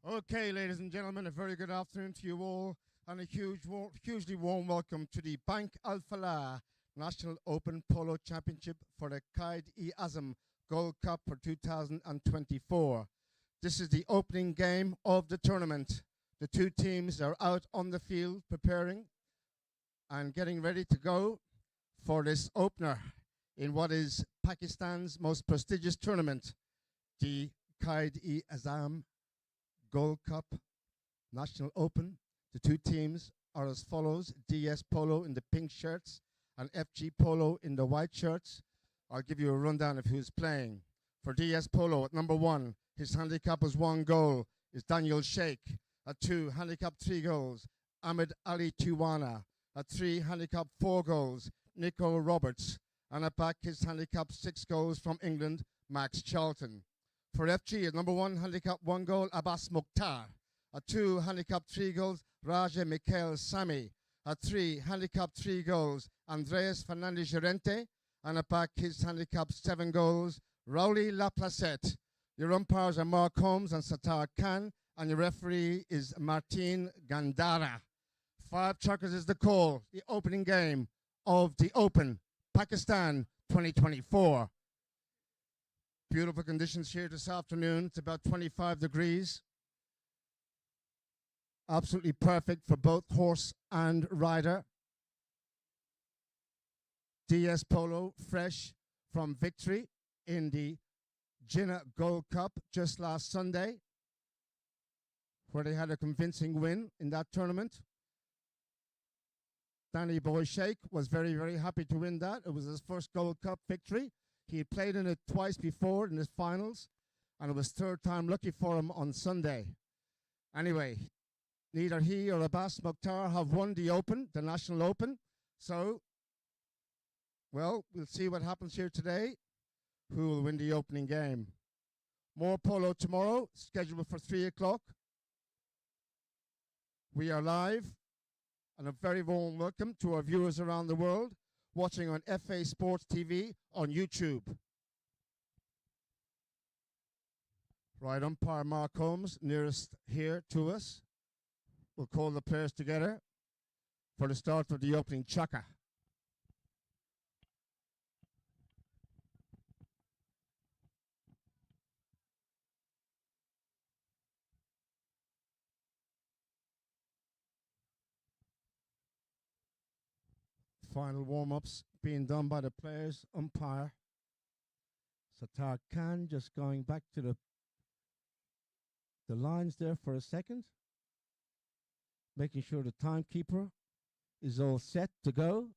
Okay, ladies and gentlemen, a very good afternoon to you all, and a hugely warm welcome to the Bank Al-Falah National Open Polo Championship for the Qaid-e-Azam Gold Cup for 2024. This is the opening game of the tournament. The two teams are out on the field preparing and getting ready to go for this opener in what is Pakistan's most prestigious tournament, the Qaid-e-Azam Gold Cup National Open. The two teams are as follows: DS Polo in the pink shirts and FG Polo in the white shirts. I'll give you a rundown of who's playing. For DS Polo at number 1, his handicap is 1 goal, is Daniel Sheikh. At 2, handicap 3 goals, Ahmed Ali Tiwana. At 3, handicap 4 goals, Nico Roberts. And at back, his handicap 6 goals from England, Max Charlton. For FG, at number 1, handicap 1 goal, Abbas Mukhtar. At 2, handicap 3 goals, Raja Mikhail Sami. At 3, handicap 3 goals, Andreas Fernandez Llorente. And at back, his handicap 7 goals, Rauli Laplacette. Your umpires are Mark Holmes and Sattar Khan, and your referee is Martin Gandara. 5 chuckers is the call, the opening game of the Open, Pakistan 2024. Beautiful conditions here this afternoon. It's about 25 degrees. Absolutely perfect for both horse and rider. DS Polo fresh from victory in the Jinnah Gold Cup just last Sunday, where they had a convincing win in that tournament. Danny Boy Sheikh was very, very happy to win that. It was his first Gold Cup victory. He had played in it twice before in his finals, and it was third time lucky for him on Sunday. Anyway, neither he or Abbas Mukhtar have won the Open, the National Open. So, well, we'll see what happens here today. Who will win the opening game? More polo tomorrow, scheduled for 3 o'clock. We are live, and a very warm welcome to our viewers around the world watching on FA Sports TV on YouTube. Right, umpire Mark Holmes, nearest here to us. We'll call the players together for the start of the opening chaka. Final warm-ups being done by the players, umpire Sattar Khan just going back to the lines there for a second, making sure the timekeeper is all set to go.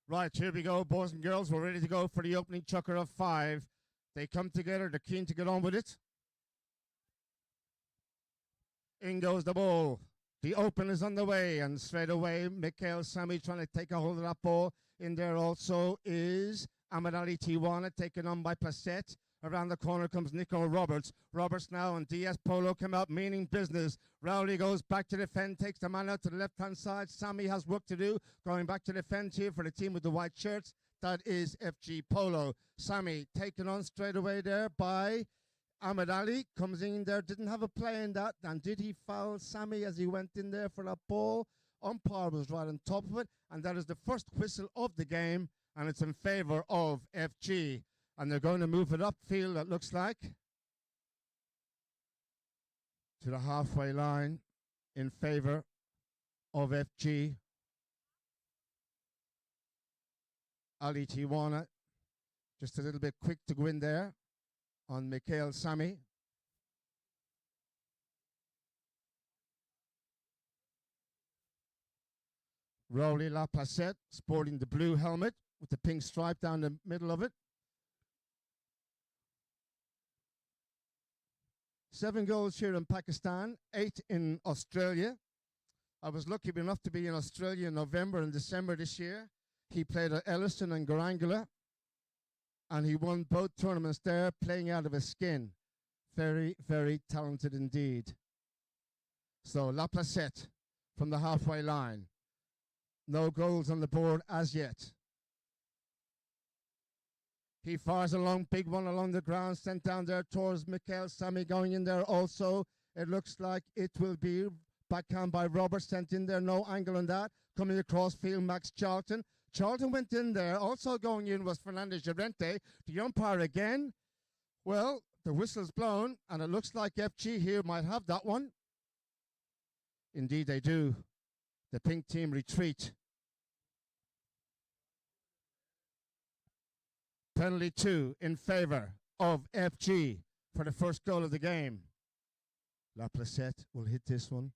Right, here we go, boys and girls. We're ready to go for the opening chukker of 5. They come together. They're keen to get on with it. In goes the ball. The Open is on the way, and straight away, Mikhail Sami trying to take a hold of that ball. In there also is Ahmed Ali Tiwana, taken on by Placette. Around the corner comes Nico Roberts. Roberts now and DS Polo come out, meaning business. Rowley goes back to defend, takes the man out to the left-hand side. Sami has work to do, going back to defend here for the team with the white shirts. That is FG Polo. Sami taken on straight away there by Ahmed Ali, comes in there, didn't have a play in that, and did he foul Sami as he went in there for that ball? Umpire was right on top of it, and that is the first whistle of the game, and it's in favor of FG. And they're going to move it upfield, it looks like, to the halfway line in favor of FG. Ali Tiwana, just a little bit quick to go in there on Mikhail Sami. Rauli Laplacette sporting the blue helmet with the pink stripe down the middle of it. 7 goals here in Pakistan, 8 in Australia. I was lucky enough to be in Australia in November and December this year. He played at Elliston and Garangala, and he won both tournaments there, playing out of his skin. Very, very talented indeed. So Laplacette from the halfway line. No goals on the board as yet. He fires a long, big one along the ground, sent down there towards Mikhail Sami going in there also. It looks like it will be backhand by Roberts, sent in there, no angle on that. Coming across field, Max Charlton. Charlton went in there. Also going in was Fernandez Llorente. The umpire again. Well, the whistle's blown, and it looks like FG here might have that one. Indeed, they do. The pink team retreat. Penalty 2 in favor of FG for the first goal of the game. Laplacette will hit this one.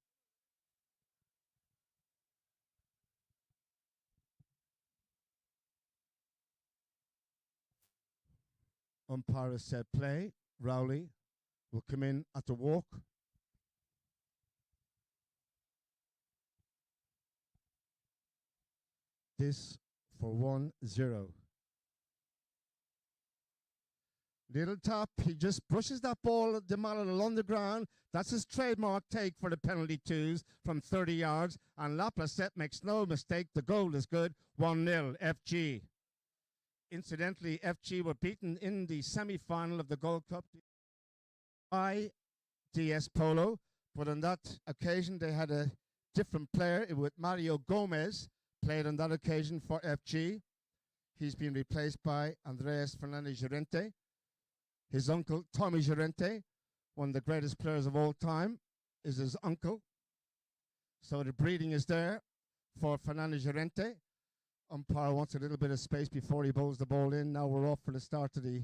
Umpire has said play. Rowley will come in at the walk. This for 1-0. Little tap, he just brushes that ball, the mallet along the ground. That's his trademark take for the penalty 2s from 30 yards. And Laplacette makes no mistake, the goal is good, 1-0 FG. Incidentally, FG were beaten in the semi-final of the Gold Cup by DS Polo, but on that occasion they had a different player with Mario Gomez, played on that occasion for FG. He's been replaced by Andres Fernandez Llorente. His uncle, Tommy Llorente, one of the greatest players of all time, is his uncle. So the breeding is there for Fernandez Llorente. Umpire wants a little bit of space before he bowls the ball in. Now we're off for the start of the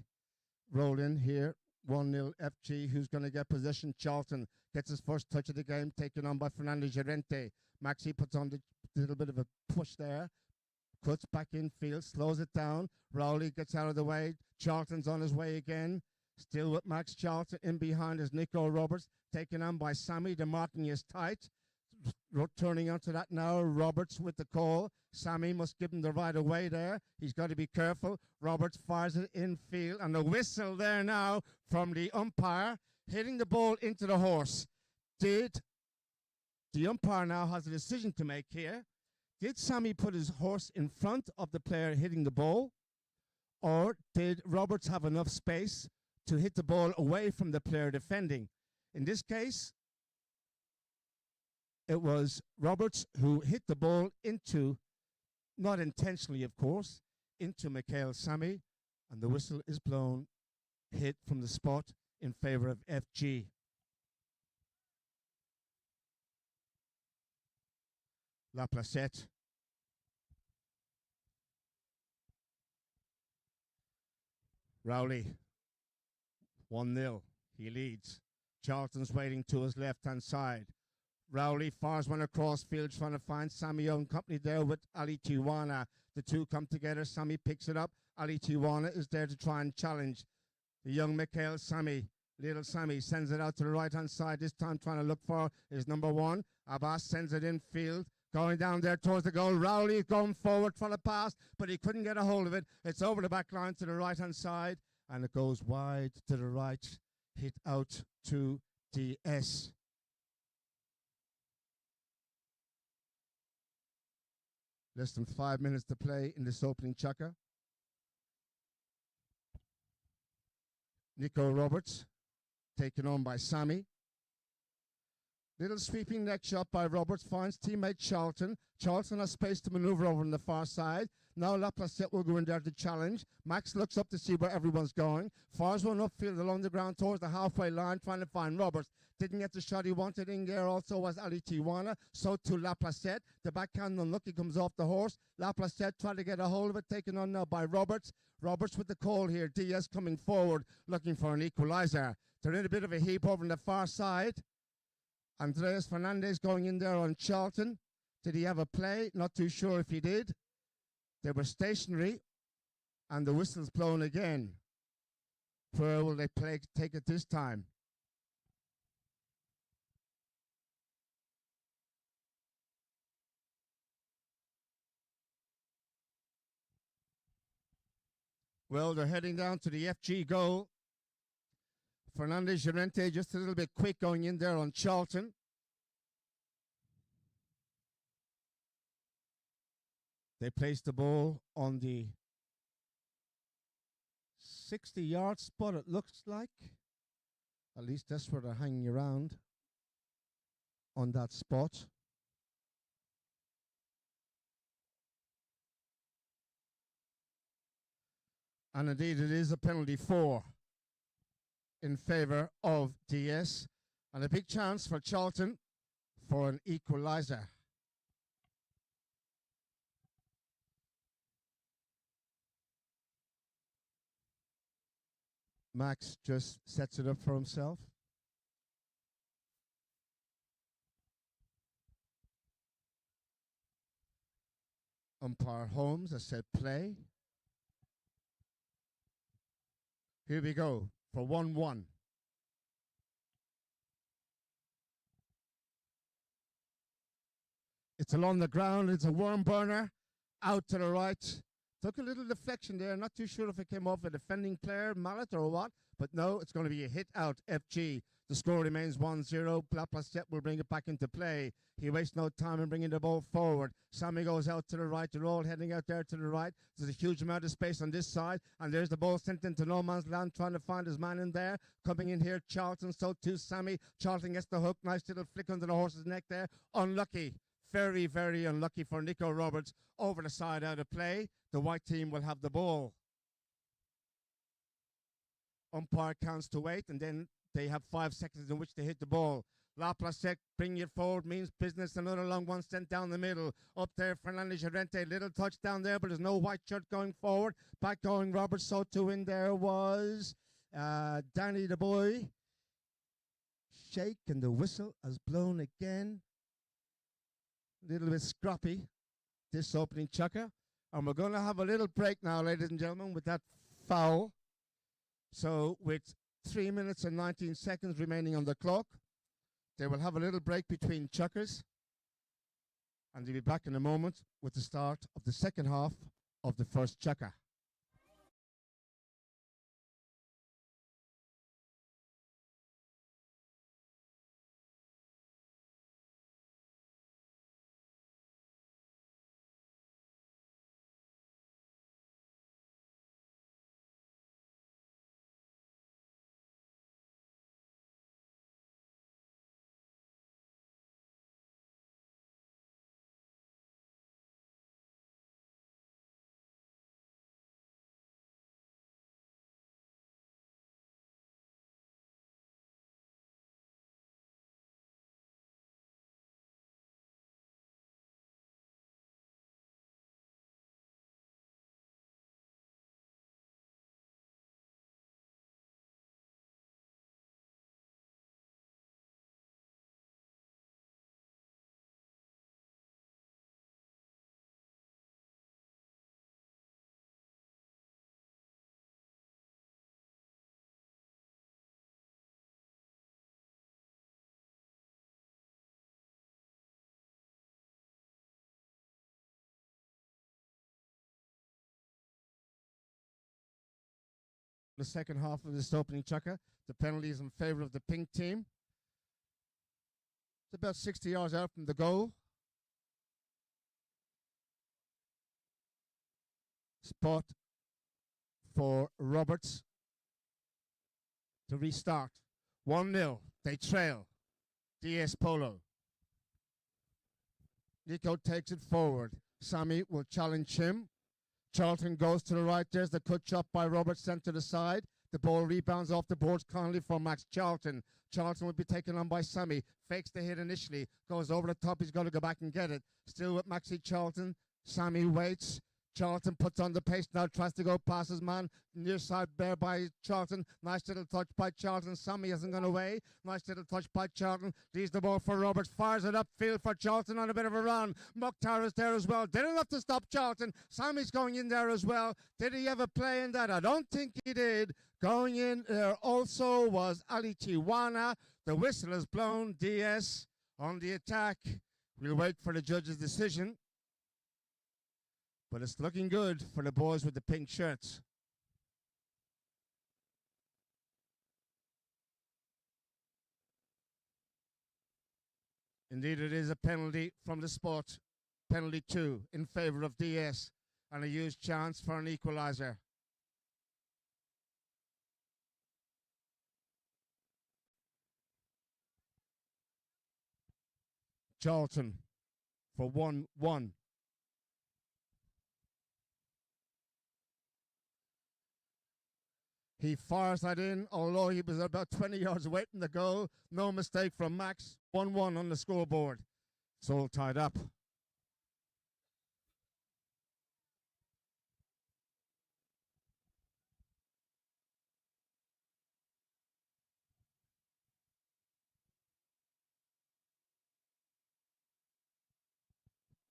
roll in here. 1-0 FG. Who's going to get possession? Charlton gets his first touch of the game, taken on by Fernandez Llorente. Maxi puts on the little bit of a push there. Cuts back in field, slows it down. Rowley gets out of the way. Charlton's on his way again. Still with Max Charlton. In behind is Nico Roberts, taken on by Sammy. The marking is tight. Turning onto that now, Roberts with the call. Sammy must give him the right of way there. He's got to be careful. Roberts fires it in field, and the whistle there now from the umpire, hitting the ball into the horse. The umpire now has a decision to make here. Did Sammy put his horse in front of the player hitting the ball, or did Roberts have enough space to hit the ball away from the player defending? In this case, it was Roberts who hit the ball into, not intentionally of course, into Mikhail Sami, and the whistle is blown, hit from the spot in favor of FG. Laplacette. Rowley. 1-0. He leads. Charlton's waiting to his left-hand side. Rowley fires one across field, trying to find Sammy Young company there with Ali Tijuana. The two come together. Sammy picks it up. Ali Tijuana is there to try and challenge the young Mikhail Sami. Little Sammy sends it out to the right-hand side, this time trying to look for his number 1. Abbas sends it in field, going down there towards the goal. Rowley is going forward, trying to pass, but he couldn't get a hold of it. It's over the back line to the right-hand side, and it goes wide to the right, hit out to DS. Less than 5 minutes to play in this opening chukka. Nico Roberts, taken on by Sammy. Little sweeping neck shot by Roberts, finds teammate Charlton. Charlton has space to maneuver over on the far side. Now Laplacette will go in there to challenge. Max looks up to see where everyone's going. Fires one upfield along the ground towards the halfway line, trying to find Roberts. Didn't get the shot he wanted in there. Also was Ali Tijuana. So to Laplacette. The backhand unlucky comes off the horse. Laplacette trying to get a hold of it, taken on now by Roberts. Roberts with the call here. Diaz coming forward, looking for an equalizer. They're in a bit of a heap over on the far side. Andres Fernandez going in there on Charlton. Did he have a play? Not too sure if he did. They were stationary, and the whistle's blown again. Where will they take it this time? Well, they're heading down to the FG goal. Fernandez Llorente just a little bit quick going in there on Charlton. They place the ball on the 60-yard spot, it looks like. At least that's where they're hanging around on that spot. And indeed, it is a penalty 4 in favour of DS. And a big chance for Charlton for an equaliser. Max just sets it up for himself. Umpire Holmes has said play. Here we go for 1-1. It's along the ground. It's a worm burner. Out to the right. Took a little deflection there. Not too sure if it came off a defending player, Mallet, or what. But no, it's going to be a hit out, FG. The score remains 1-0. Laplace will bring it back into play. He wastes no time in bringing the ball forward. Sammy goes out to the right. They're all heading out there to the right. There's a huge amount of space on this side. And there's the ball sent into no man's land, trying to find his man in there. Coming in here, Charlton. So too, Sammy. Charlton gets the hook. Nice little flick under the horse's neck there. Unlucky. Very, very unlucky for Nico Roberts. Over the side, out of play. The white team will have the ball. Umpire counts to 8, and then they have 5 seconds in which to hit the ball. Laplace bringing it forward means business. Another long one sent down the middle. Up there, Fernandez Llorente. Little touch down there, but there's no white shirt going forward. Back going Roberts. So too in there was Danny the boy. Shake, and the whistle has blown again. A little bit scrappy, this opening chucker. And we're going to have a little break now, ladies and gentlemen, with that foul. So with 3 minutes and 19 seconds remaining on the clock, they will have a little break between chuckers. And they'll be back in a moment with the start of the second half of the first chucker. The second half of this opening chucker. The penalty is in favour of the pink team. It's about 60 yards out from the goal. Spot for Roberts to restart. 1-0. They trail. DS Polo. Nico takes it forward. Sammy will challenge him. Charlton goes to the right. There's the cut shot by Roberts, sent to the side. The ball rebounds off the boards kindly for Max Charlton. Charlton will be taken on by Sammy. Fakes the hit initially. Goes over the top. He's got to go back and get it. Still with Maxi Charlton. Sammy waits. Charlton puts on the pace now, tries to go past his man. Near side there by Charlton. Nice little touch by Charlton. Sammy hasn't gone away. Nice little touch by Charlton. Leaves the ball for Roberts. Fires it upfield for Charlton on a bit of a run. Mukhtar is there as well. Did enough to stop Charlton. Sammy's going in there as well. Did he have a play in that? I don't think he did. Going in there also was Ali Tiwana. The whistle is blown. DS on the attack. We'll wait for the judge's decision. But it's looking good for the boys with the pink shirts. Indeed, it is a penalty from the spot. Penalty 2 in favour of DS. And a huge chance for an equaliser. Charlton for 1-1. He fires that in, although he was about 20 yards away from the goal. No mistake from Max. 1-1 on the scoreboard. It's all tied up.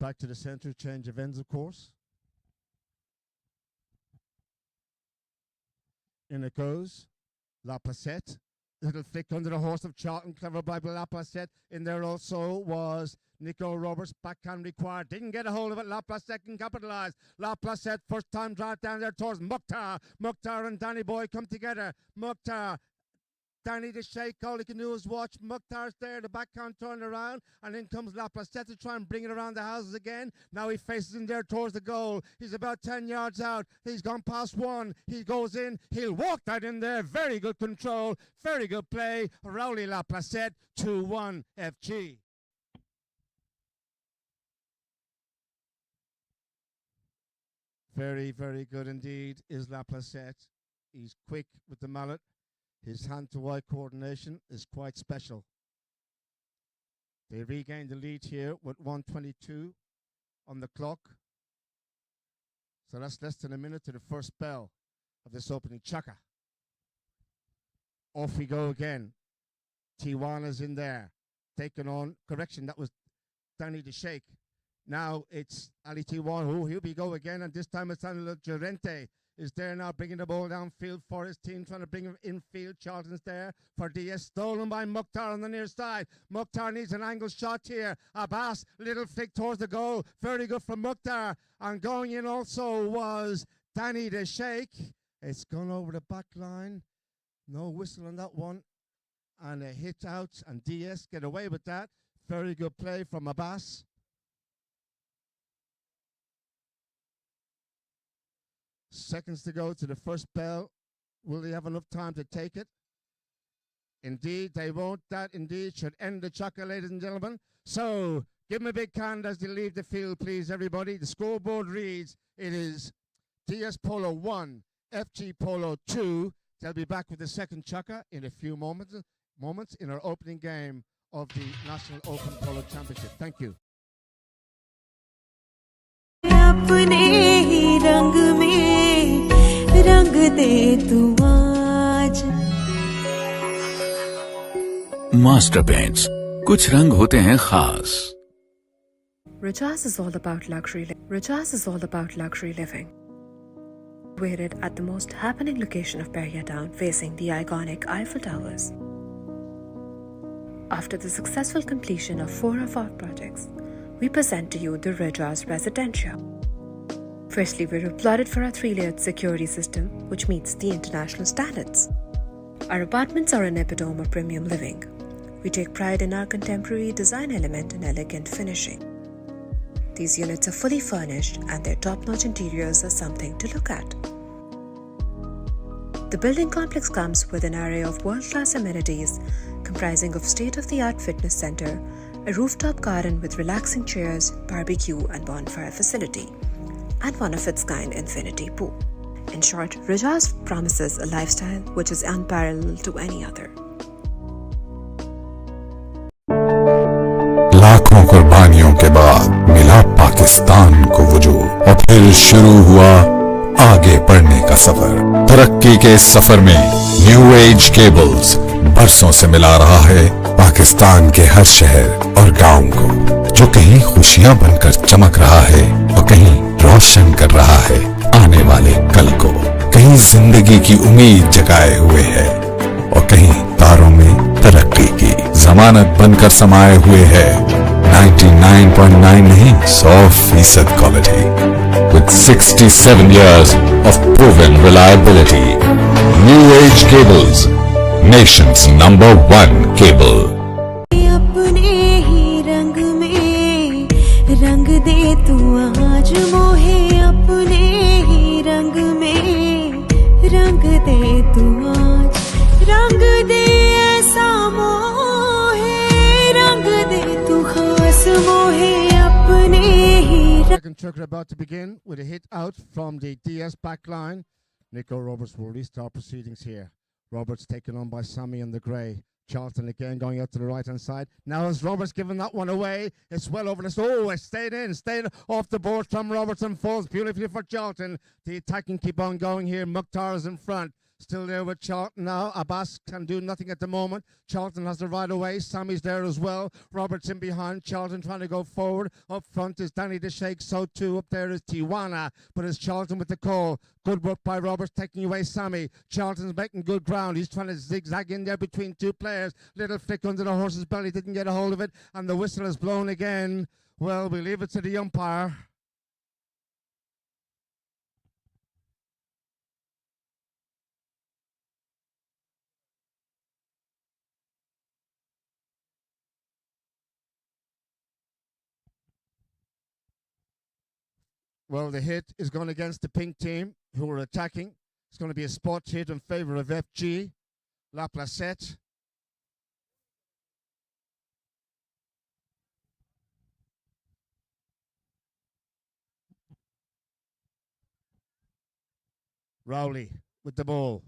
Back to the centre, change of ends, of course. In it goes. Laplacette. Little flick under the horse of Charlton. Clever by Laplacette. In there also was Nico Roberts. Backhand required. Didn't get a hold of it. Laplacette can capitalise. Laplacette first time drive down there towards Mukhtar. Mukhtar and Danny Boy come together. Mukhtar. Danny the Sheikh, all he can do is watch. Mukhtar's there, the backhand turned around, and in comes Laplacette to try and bring it around the houses again. Now he faces in there towards the goal. He's about 10 yards out. He's gone past one. He goes in. He'll walk that in there. Very good control. Very good play. Rowley Laplacette, 2-1 FG. Very, very good indeed is Laplacette. He's quick with the mallet. His hand-to-eye coordination is quite special. They regained the lead here with 1:22 on the clock. So that's less than a minute to the first bell of this opening chukka. Off we go again. Tijuana's in there. Taking on, correction, that was Danny the Sheikh. Now it's Ali Tijuana. Oh, here we go again, and this time it's Daniel Gerente. Is there now bringing the ball downfield for his team, trying to bring him infield. Charlton's there for Diaz, stolen by Mukhtar on the near side. Mukhtar needs an angle shot here. Abbas, little flick towards the goal. Very good from Mukhtar. And going in also was Danny the Sheikh. It's gone over the back line. No whistle on that one. And a hit out, and Diaz get away with that. Very good play from Abbas. Seconds to go to the first bell. Will they have enough time to take it? Indeed, they won't. That indeed should end the chukka, ladies and gentlemen. So, give them a big hand as they leave the field, please, everybody. The scoreboard reads, it is DS Polo 1, FG Polo 2. They'll be back with the second chukka in a few moments in our opening game of the National Open Polo Championship. Thank you. Master Paints, कुछ रंग होते हैं खास. Rajaz is all about luxury. Rajaz is all about luxury living. Located at the most happening location of Peria Town, facing the iconic Eiffel Towers. After the successful completion of 4 of our projects, we present to you the Rajaz Residential. Firstly, we're applauded for our 3-layered security system, which meets the international standards. Our apartments are an epitome of premium living. We take pride in our contemporary design element and elegant finishing. These units are fully furnished and their top-notch interiors are something to look at. The building complex comes with an array of world-class amenities comprising of state-of-the-art fitness center, a rooftop garden with relaxing chairs, barbecue and bonfire facility, and one of its kind infinity pool. In short, Rajaz promises a lifestyle which is unparalleled to any other. लाखों कुर्बानियों के बाद मिला पाकिस्तान को वजूद और फिर शुरू हुआ आगे बढ़ने का सफर. तरक्की के इस सफर में न्यू एज केबल्स बरसों से मिला रहा है पाकिस्तान के हर शहर और गांव को, जो कहीं खुशियां बनकर चमक रहा है और कहीं रोशन कर रहा है आने वाले कल को. कहीं जिंदगी की उम्मीद जगाए हुए है और कहीं तारों में तरक्की की जमानत बनकर समाये हुए है. 99.9 नहीं 100% quality with 67 years of proven reliability. New Age Cables, nation's #1 cable. अपने ही रंग में रंग दे तू आज मोहे, अपने ही रंग में रंग दे तू आज, रंग दे ऐसा मोहे, रंग दे तू खास checker about to begin with a hit out from the DS back line. Nico Roberts will restart proceedings here. Roberts taken on by Sammy in the grey. Charlton again going out to the right-hand side. Now as Roberts giving that one away, it's well over this. Oh, it stayed off the board from Robertson. Falls beautifully for Charlton. The attacking keep on going here. Mukhtar is in front. Still there with Charlton now. Abbas can do nothing at the moment. Charlton has the right away. Sammy's there as well. Roberts in behind. Charlton trying to go forward. Up front is Danny the Sheikh. So too up there is Tijuana. But it's Charlton with the call. Good work by Roberts taking away Sammy. Charlton's making good ground. He's trying to zigzag in there between two players. Little flick under the horse's belly. Didn't get a hold of it. And the whistle is blown again. Well, we leave it to the umpire. Well, the hit is going against the pink team who are attacking. It's going to be a spot hit in favor of FG. La Placette. Rowley with the ball.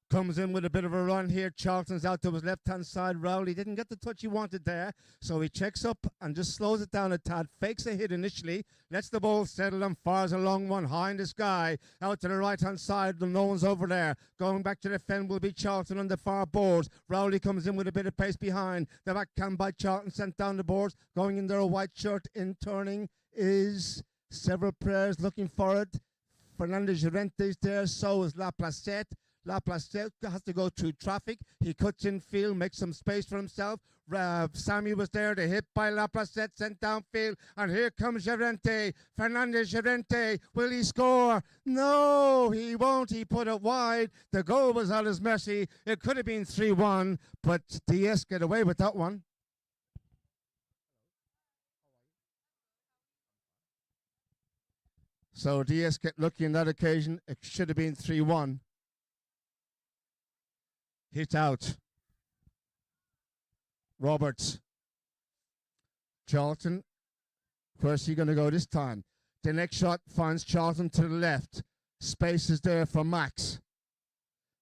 Comes in with a bit of a run here. Charlton's out to his left-hand side. Rowley didn't get the touch he wanted there, so he checks up and just slows it down a tad. Fakes a hit initially, lets the ball settle and fires a long one high in the sky. Out to the right-hand side, no one's over there. Going back to defend will be Charlton on the far boards. Rowley comes in with a bit of pace behind. The backhand by Charlton sent down the boards. Going in there, a white shirt in turning is several players looking for it. Fernandez Llorente's there, so is La Placette. La Placette has to go through traffic. He cuts in field, makes some space for himself. Sammy was there, the hit by La Placette, sent downfield, and here comes Llorente. Fernandez Llorente, will he score? No, he won't. He put it wide. The goal was at his mercy. It could have been 3-1, but DS get away with that one. So DS get lucky in that occasion. It should have been 3-1. Hit out. Roberts. Charlton. Where's he going to go this time? The next shot finds Charlton to the left. Space is there for Max.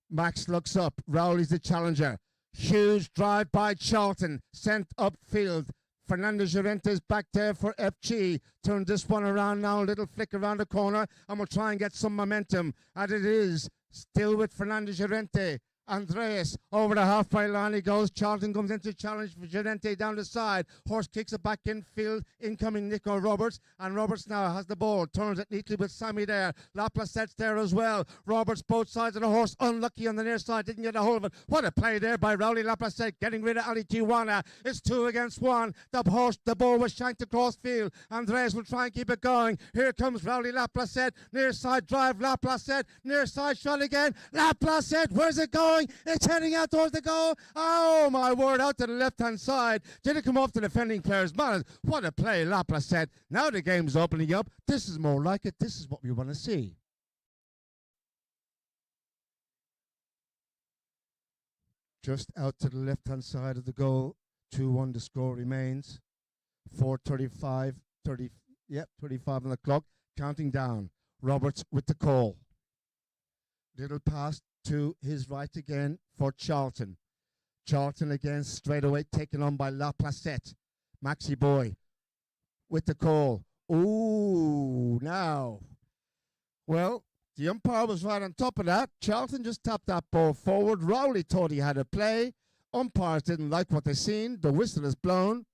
Max looks up. Rowley's the challenger. Huge drive by Charlton. Sent upfield. Fernandez Llorente's back there for FG. Turn this one around now. A little flick around the corner. And we'll try and get some momentum. And it is still with Fernandez Llorente. Andreas over the halfway line he goes. Charlton comes into challenge for Llorente down the side. Horse kicks it back in field. Incoming Nico Roberts. And Roberts now has the ball. Turns it neatly with Sammy there. La Placette's there as well. Roberts both sides of the horse. Unlucky on the near side. Didn't get a hold of it. What a play there by Rowley La Placette. Getting rid of Ali Tijuana. It's 2 against 1. The ball was shanked across field. Andreas will try and keep it going. Here comes Rowley La Placette. Near side drive. La Placette. Near side shot again. La Placette. Where's it going? It's heading out towards the goal. Oh, my word, out to the left-hand side. Did it come off the defending player's man? What a play, La Placette. Now the game's opening up. This is more like it. This is what we want to see. Just out to the left-hand side of the goal. 2-1 the score remains. 4:35, 35 on the clock. Counting down. Roberts with the call. Little pass to his right again for Charlton. Charlton again straight away taken on by La Placette. Maxi Boy with the call. Ooh, now. Well, the umpire was right on top of that. Charlton just tapped that ball forward. Rowley thought he had a play. Umpires didn't like what they seen. The whistle is blown.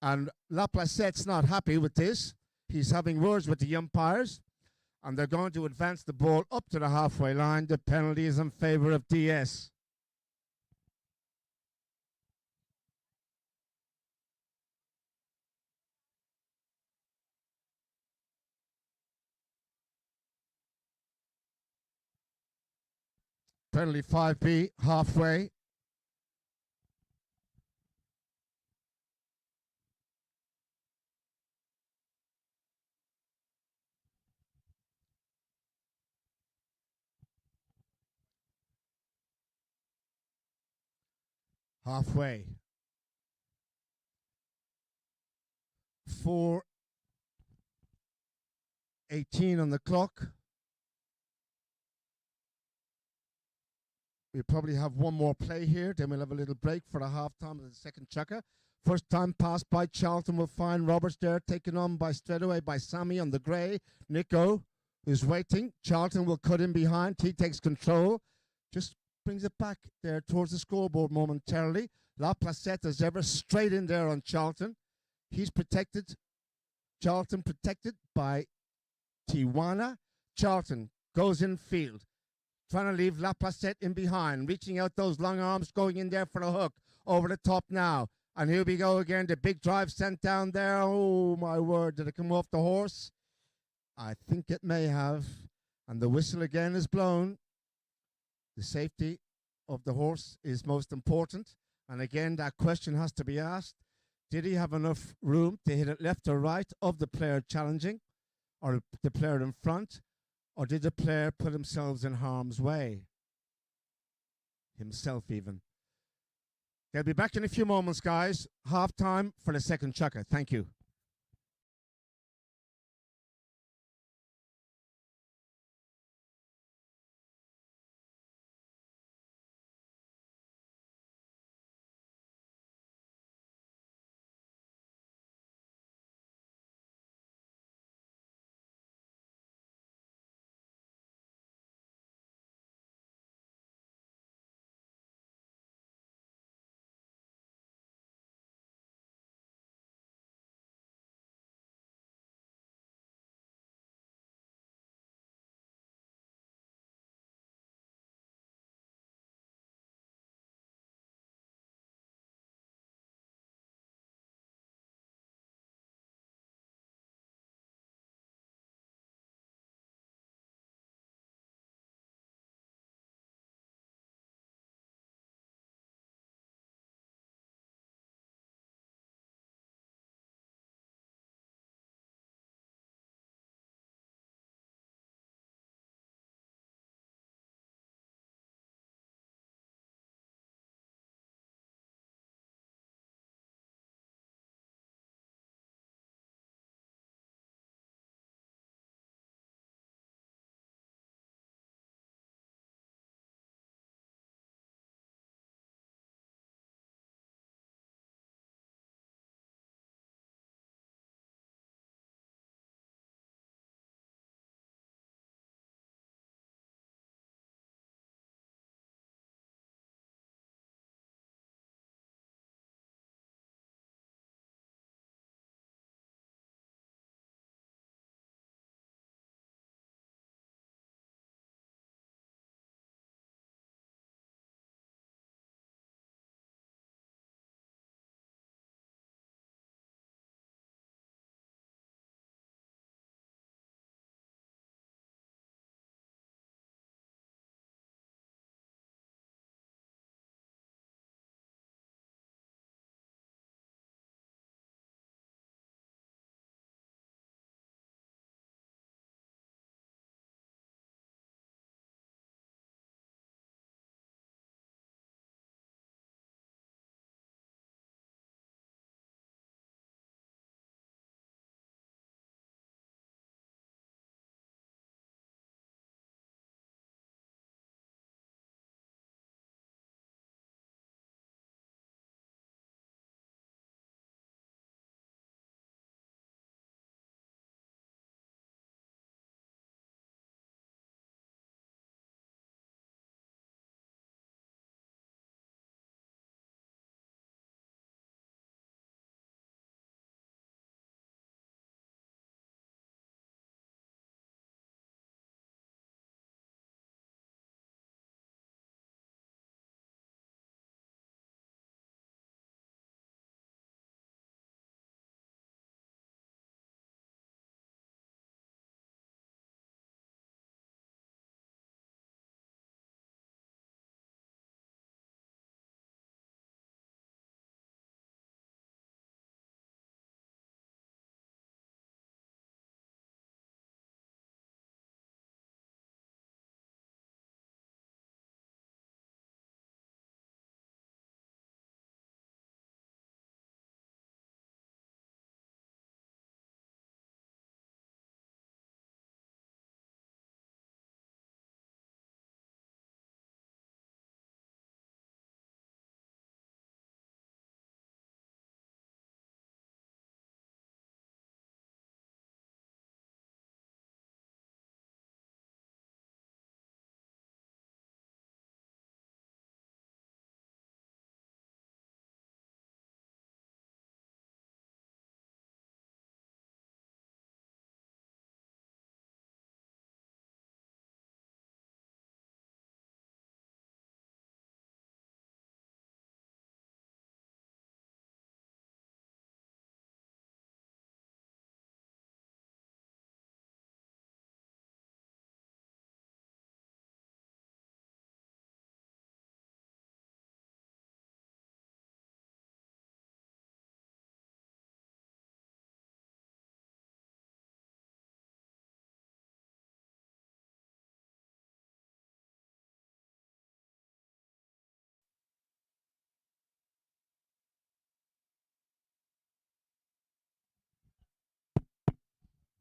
And La Placette's not happy with this. He's having words with the umpires. And they're going to advance the ball up to the halfway line. The penalty is in favor of DS. Penalty 5B, halfway. Halfway. 4 18 on the clock. We probably have one more play here. Then we'll have a little break for the half-time of the second chukker. First time pass by Charlton will find Roberts there, taken on by straight away by Sammy on the grey. Nico is waiting. Charlton will cut in behind. He takes control. Just brings it back there towards the scoreboard momentarily. La Placette as ever straight in there on Charlton. He's protected. Charlton protected by Tijuana. Charlton goes in field. Trying to leave La Placette in behind. Reaching out those long arms, going in there for the hook. Over the top now. And here we go again. The big drive sent down there. Oh, my word. Did it come off the horse? I think it may have. And the whistle again is blown. The safety of the horse is most important. And again, that question has to be asked. Did he have enough room to hit it left or right of the player challenging or the player in front? Or did the player put themselves in harm's way? Himself even. They'll be back in a few moments, guys. Half time for the second chukker. Thank you.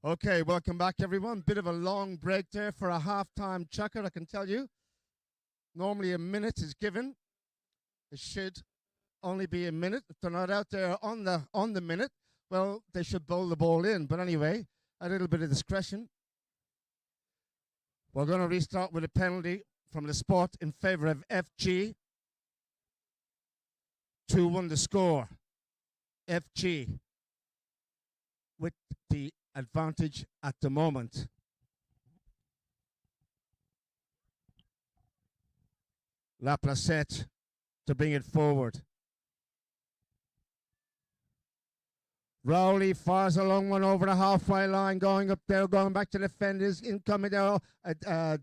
Okay, welcome back, everyone. Bit of a long break there for a half-time chucker, I can tell you. Normally a minute is given. It should only be a minute. If they're not out there on the minute, well, they should bowl the ball in. But anyway, a little bit of discretion. We're going to restart with a penalty from the spot in favor of FG. 2-1 the score. FG with the advantage at the moment. Laplace to bring it forward. Rowley fires a long one over the halfway line, going up there, going back to the defenders, incoming there.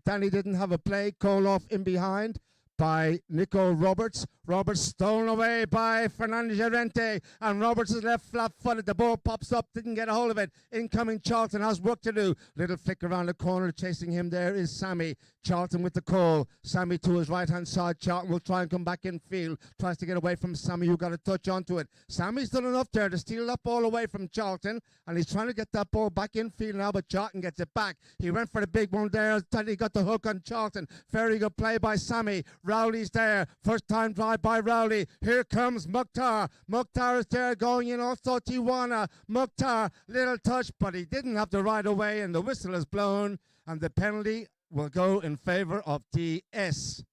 Danny didn't have a play, call off in behind by Nico Roberts. Roberts stolen away by Fernandez Llorente, and Roberts is left flat-footed. The ball pops up, didn't get a hold of it. Incoming Charlton has work to do. Little flick around the corner, chasing him there is Sammy. Charlton with the call. Sammy to his right-hand side. Charlton will try and come back in field. Tries to get away from Sammy, who got a touch onto it. Sammy's done enough there to steal that ball away from Charlton, and he's trying to get that ball back in field now, but Charlton gets it back. He went for the big one there. He got the hook on Charlton. Very good play by Sammy. Rowley's there. First time drive by Rowley. Here comes Mukhtar. Mukhtar is there going in also Tijuana. Mukhtar, little touch, but he didn't have the right away, and the whistle is blown, and the penalty will go in favor of DS.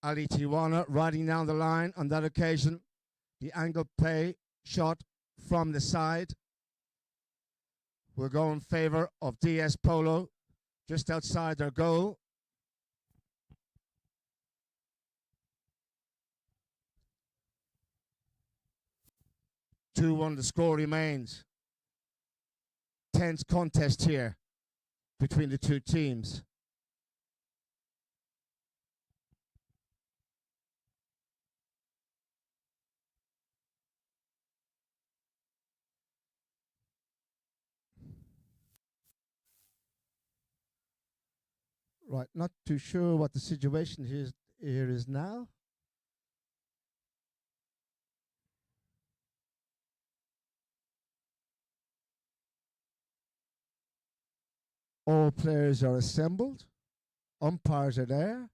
Ali Tijuana riding down the line on that occasion. The angle play shot from the side will go in favor of DS Polo, just outside their goal. 2-1 the score remains. Tense contest here between the two teams. Right, not too sure what the situation here is now. All players are assembled. Umpires are there.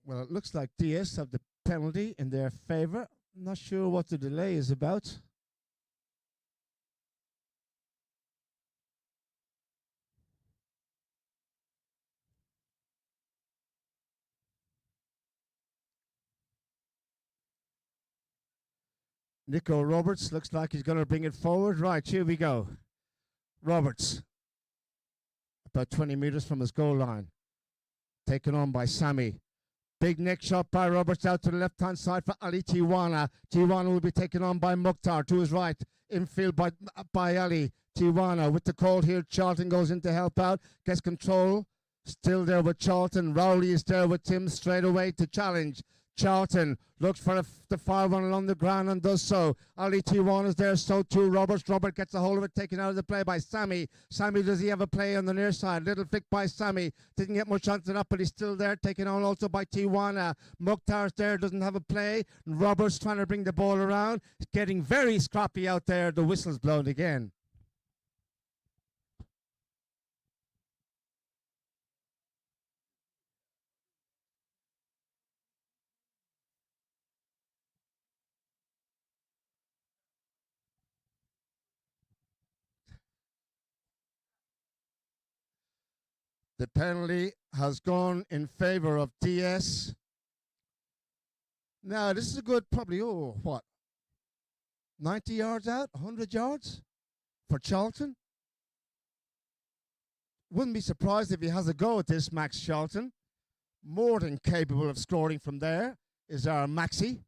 Well, it looks like DS have the penalty in their favor. Not sure what the delay is about. Nico Roberts looks like he's going to bring it forward. Right, here we go. Roberts, about 20 meters from his goal line. Taken on by Sammy. Big neck shot by Roberts out to the left-hand side for Ali Tijuana. Tijuana will be taken on by Mukhtar to his right. Infield by Ali. Tijuana with the call here. Charlton goes in to help out. Gets control. Still there with Charlton. Rowley is there with Tim straight away to challenge. Charlton looks for the fire one along the ground and does so. Ali Tijuana is there, so too Roberts. Robert gets a hold of it, taken out of the play by Sammy. Sammy, does he have a play on the near side? Little flick by Sammy. Didn't get much onto that, but he's still there, taken on also by Tijuana. Mukhtar's there, doesn't have a play. Roberts trying to bring the ball around. It's getting very scrappy out there. The whistle's blown again. The penalty has gone in favor of DS. Now, this is a good, probably, 90 yards out, 100 yards for Charlton? Wouldn't be surprised if he has a go at this, Max Charlton. More than capable of scoring from there is our Maxi.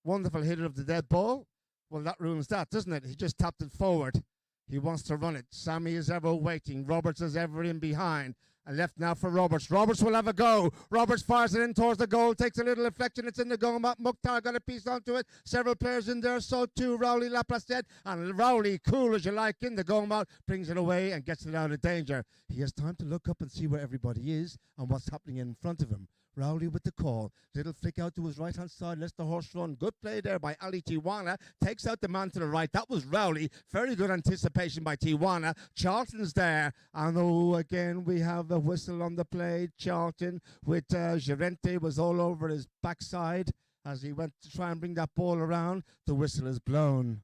Wonderful hitter of the dead ball. Well, that ruins that, doesn't it? He just tapped it forward. He wants to run it. Sammy is ever waiting. Roberts is ever in behind. And left now for Roberts. Roberts will have a go. Roberts fires it in towards the goal. Takes a little deflection. It's in the goal. Mukhtar got a piece onto it. Several players in there. So too Rowley Laplacette. And Rowley, cool as you like, in the goal mouth, brings it away and gets it out of danger. He has time to look up and see where everybody is and what's happening in front of him. Rowley with the call. Little flick out to his right-hand side. Lets the horse run. Good play there by Ali Tiwana. Takes out the man to the right. That was Rowley. Very good anticipation by Tiwana. Charlton's there. And again, we have a whistle on the play. Charlton with Gerente was all over his backside as he went to try and bring that ball around. The whistle is blown.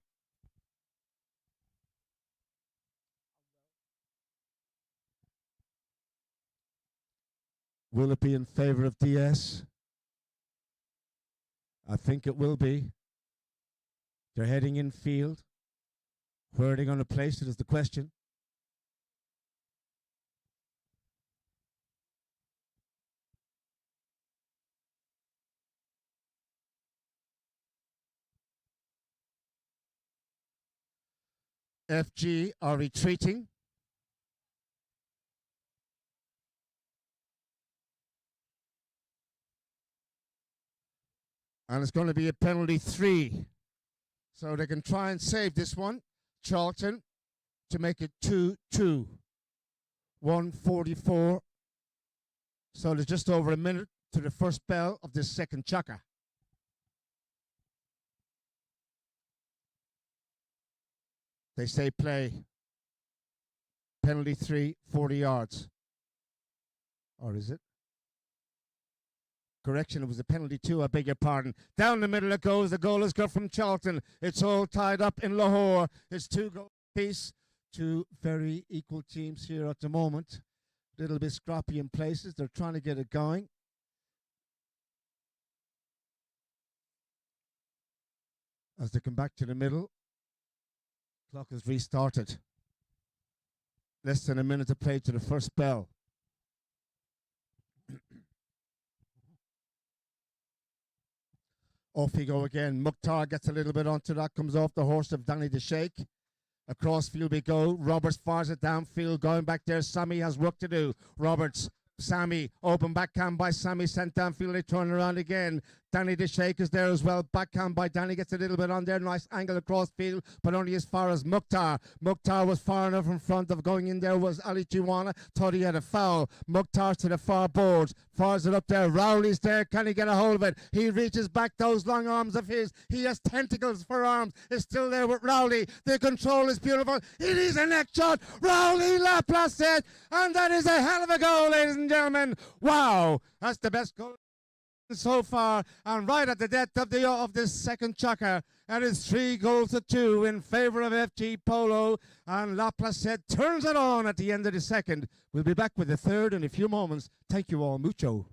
Will it be in favour of DS? I think it will be. They're heading in field. Where are they going to place it is the question. FG are retreating. And it's going to be a penalty 3. So they can try and save this one, Charlton, to make it 2-2. 1:44. So there's just over a minute to the first bell of this second chaka. They say play. Penalty 3, 40 yards. Or is it? Correction, it was a penalty 2, I beg your pardon. Down the middle it goes. The goal is good from Charlton. It's all tied up in Lahore. It's 2 goals apiece. 2 very equal teams here at the moment. A little bit scrappy in places. They're trying to get it going. As they come back to the middle, clock is restarted. Less than a minute to play to the first bell. Off he go again. Mukhtar gets a little bit onto that. Comes off the horse of Danny the Sheikh. Across field we go. Roberts fires it downfield. Going back there. Sammy has work to do. Roberts. Sammy. Open backhand by Sammy. Sent downfield. They turn around again. Danny the Sheikh is there as well. Backhand by Danny. Gets a little bit on there. Nice angle across field. But only as far as Mukhtar. Mukhtar was far enough in front of going in there was Ali Tiwana. Thought he had a foul. Mukhtar to the far boards. Fires it up there. Rowley's there. Can he get a hold of it? He reaches back those long arms of his. He has tentacles for arms. It's still there with Rowley. The control is beautiful. It is a neck shot. Rowley Laplacette. And that is a hell of a goal, ladies and gentlemen. Wow. That's the best goal so far, and right at the depth of this second chaka, and it's 3-2 in favour of FG Polo, and Laplacette turns it on at the end of the second. We'll be back with the third in a few moments. Thank you all mucho.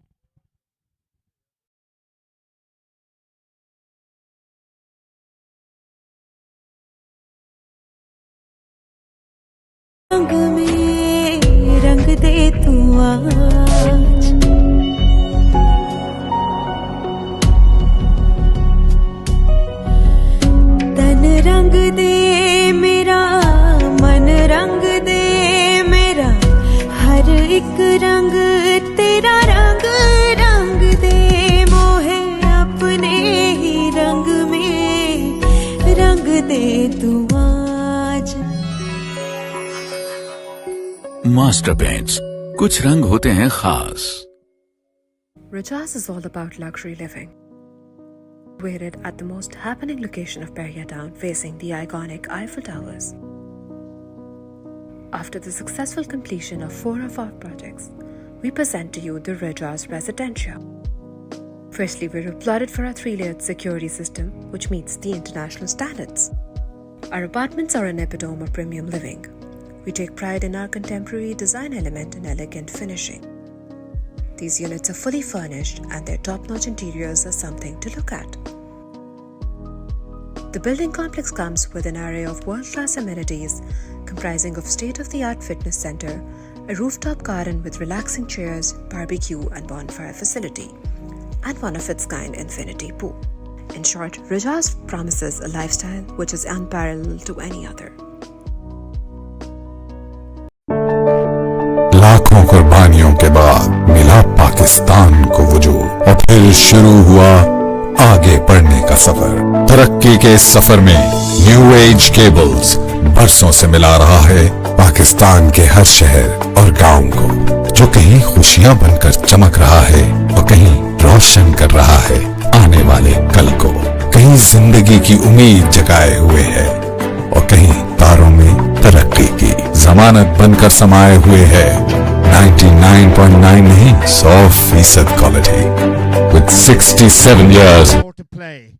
रंग में रंग दे तू आज तन रंग दे मेरा मन रंग दे मेरा हर एक रंग तेरा रंग रंग दे मोहे अपने ही रंग में रंग दे तू आज मास्टर पेंट्स, कुछ रंग होते हैं खास। Rajaz is all about luxury living. Located at the most happening location of Bahia Town, facing the iconic Eiffel Towers. After the successful completion of 4 of our projects, we present to you the Rajaz Residential. Firstly, we're applauded for our 3-layered security system, which meets the international standards. Our apartments are an epitome of premium living. We take pride in our contemporary design element and elegant finishing. These units are fully furnished and their top-notch interiors are something to look at. The building complex comes with an array of world-class amenities comprising of state-of-the-art fitness center, a rooftop garden with relaxing chairs, barbecue and bonfire facility, and one of its kind infinity pool. In short, Rajaz promises a lifestyle which is unparalleled to any other. लाखों कुर्बानियों के बाद मिला पाकिस्तान को वजूद और फिर शुरू हुआ आगे बढ़ने का सफर। तरक्की के इस सफर में न्यू एज केबल्स बरसों से मिला रहा है पाकिस्तान के हर शहर और गांव को, जो कहीं खुशियां बनकर चमक रहा है और कहीं रोशन कर रहा है आने वाले कल को, कहीं जिंदगी की उम्मीद जगाए हुए है और कहीं तारों में तरक्की की जमानत बनकर समाये हुए है 99.9 नहीं 100% quality with 67 years More to play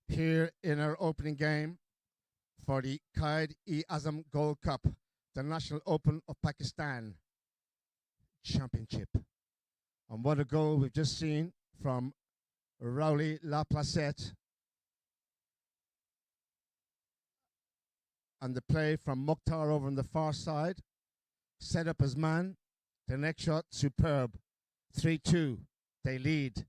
here in our opening game for the Qaid-e-Azam Gold Cup, the National Open of Pakistan Championship. And what a goal we've just seen from Rowley Laplacette. And the play from Mukhtar over on the far side. Set up as man. The next shot, superb. 3-2. They lead.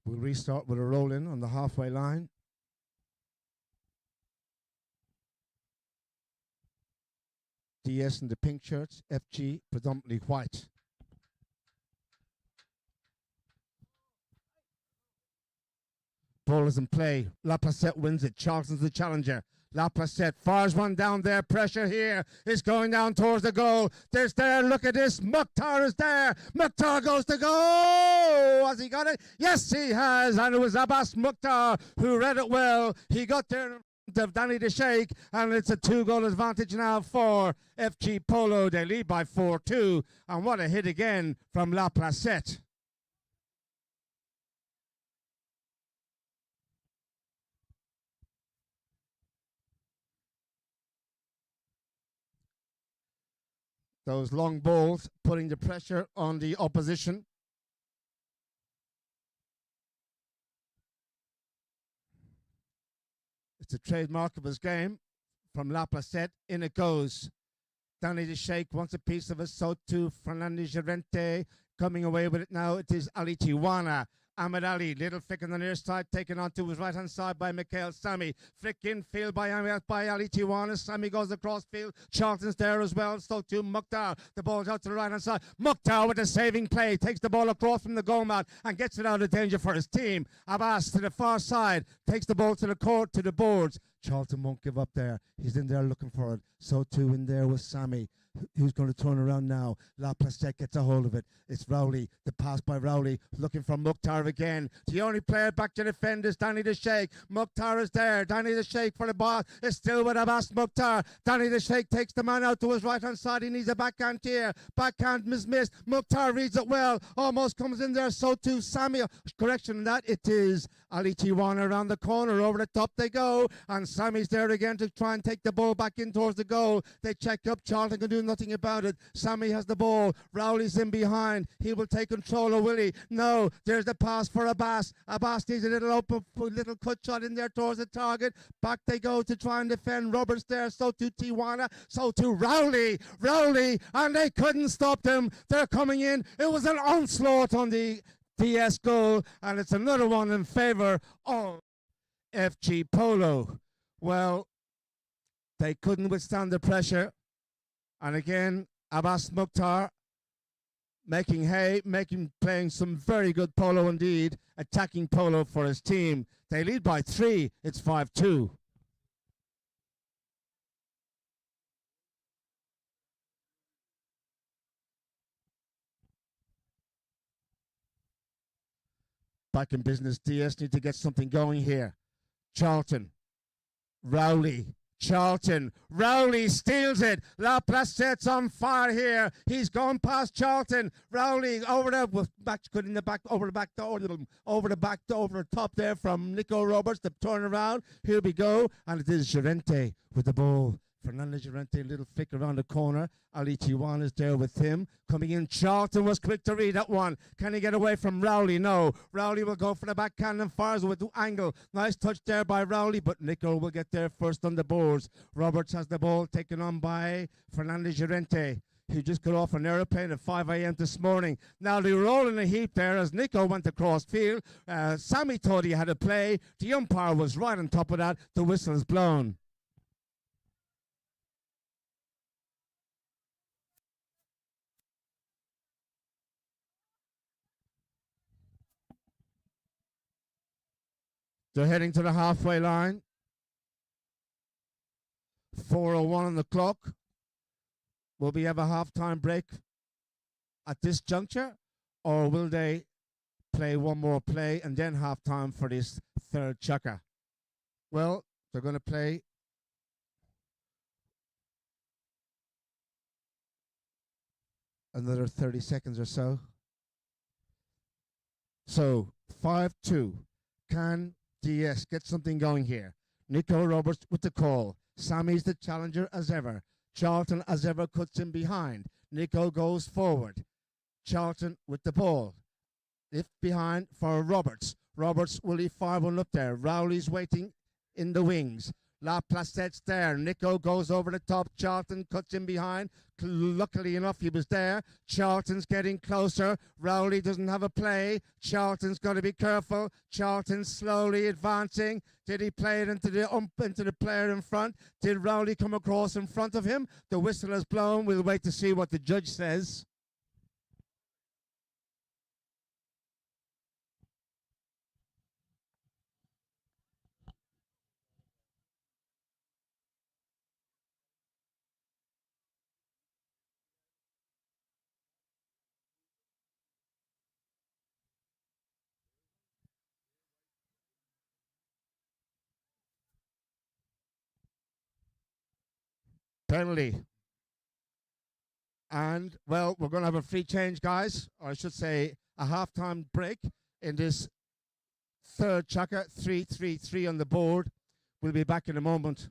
We'll restart with a roll in on the halfway line. DS in the pink shirts, FG predominantly white. Ball is in play. Laplacette wins it. Charlton's the challenger. Laplacette fires one down there. Pressure here is going down towards the goal. There's there. Look at this. Mukhtar is there. Mukhtar goes to go. Has he got it? Yes, he has. And it was Abbas Mukhtar who read it well. He got there of Danny the Sheikh, and it's a 2-goal advantage now for FG Polo. They lead by 4-2. And what a hit again from Laplacette. Those long balls putting the pressure on the opposition. It's a trademark of his game from Laplacette. In it goes. Danny the Sheikh wants a piece of it. So too Fernandez Llorente coming away with it now. It is Ali Tiwana. Ahmed Ali, little flick on the near side, taken on to his right-hand side by Mikhail Sami. Flick infield by Ali Tiwana. Sami goes across field. Charlton's there as well. So too Mukhtar. The ball's out to the right-hand side. Mukhtar with a saving play. Takes the ball across from the goal mat and gets it out of danger for his team. Abbas to the far side. Takes the ball to the court, to the boards. Charlton won't give up there. He's in there looking for it. So too in there with Sami. Who's going to turn around now? Laplacette gets a hold of it. It's Rowley. The pass by Rowley. Looking for Mukhtar again. The only player back to defend is Danny the Sheikh. Mukhtar is there. Danny the Sheikh for the ball. It's still with Abbas Mukhtar. Danny the Sheikh takes the man out to his right-hand side. He needs a backhand here. Backhand missed. Mukhtar reads it well. Almost comes in there. So too Sami. Correction on that. It is Ali Tiwana around the corner. Over the top they go. And Sami's there again to try and take the ball back in towards the goal. They check up. Charlton can do nothing about it. Sami has the ball. Rowley's in behind. He will take control of Willie. No, there's the pass for Abbas. Abbas needs a little open, little cut shot in there towards the target. Back they go to try and defend. Roberts there. So to Tiwana. So to Rowley. And they couldn't stop them. They're coming in. It was an onslaught on the DS goal. And it's another one in favor of FG Polo. Well, they couldn't withstand the pressure. And again, Abbas Mukhtar making hay, playing some very good polo indeed, attacking polo for his team. They lead by 3. It's 5-2. Back in business, DS need to get something going here. Charlton, Rowley. Rowley steals it. Laplacette's on fire here. He's gone past Charlton. Rowley over there, back in the back, over the top there from Nico Roberts. The turn around. Here we go, and it is Llorente with the ball. Fernandez Llorente, little flick around the corner. Ali Tiwan is there with him. Coming in, Charlton was quick to read that one. Can he get away from Rowley? No. Rowley will go for the backhand and fires with the angle. Nice touch there by Rowley, but Nico will get there first on the boards. Roberts has the ball taken on by Fernandez Llorente. He just got off an aeroplane at 5 a.m. this morning. Now they were all in a heap there as Nico went across field. Sami thought he had a play. The umpire was right on top of that. The whistle is blown. They're heading to the halfway line. 4:01 on the clock. Will we have a halftime break at this juncture, or will they play one more play and then halftime for this third chukker? Well, they're going to play another 30 seconds or so. So 5-2. Can DS get something going here? Nico Roberts with the call. Sammy's the challenger as ever. Charlton as ever cuts in behind. Nico goes forward. Charlton with the ball. Lift behind for Roberts. Roberts will leave 5-1 up there. Rowley's waiting in the wings. Laplacettes there. Nico goes over the top. Charlton cuts in behind. Luckily enough, he was there. Charlton's getting closer. Rowley doesn't have a play. Charlton's got to be careful. Charlton slowly advancing. Did he play it into the player in front? Did Rowley come across in front of him? The whistle has blown. We'll wait to see what the judge says. Penalty. And, well, we're going to have a free change, guys. Or I should say a halftime break in this third chukker. 3-3-3 on the board. We'll be back in a moment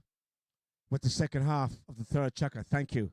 with the second half of the third chukker. Thank you.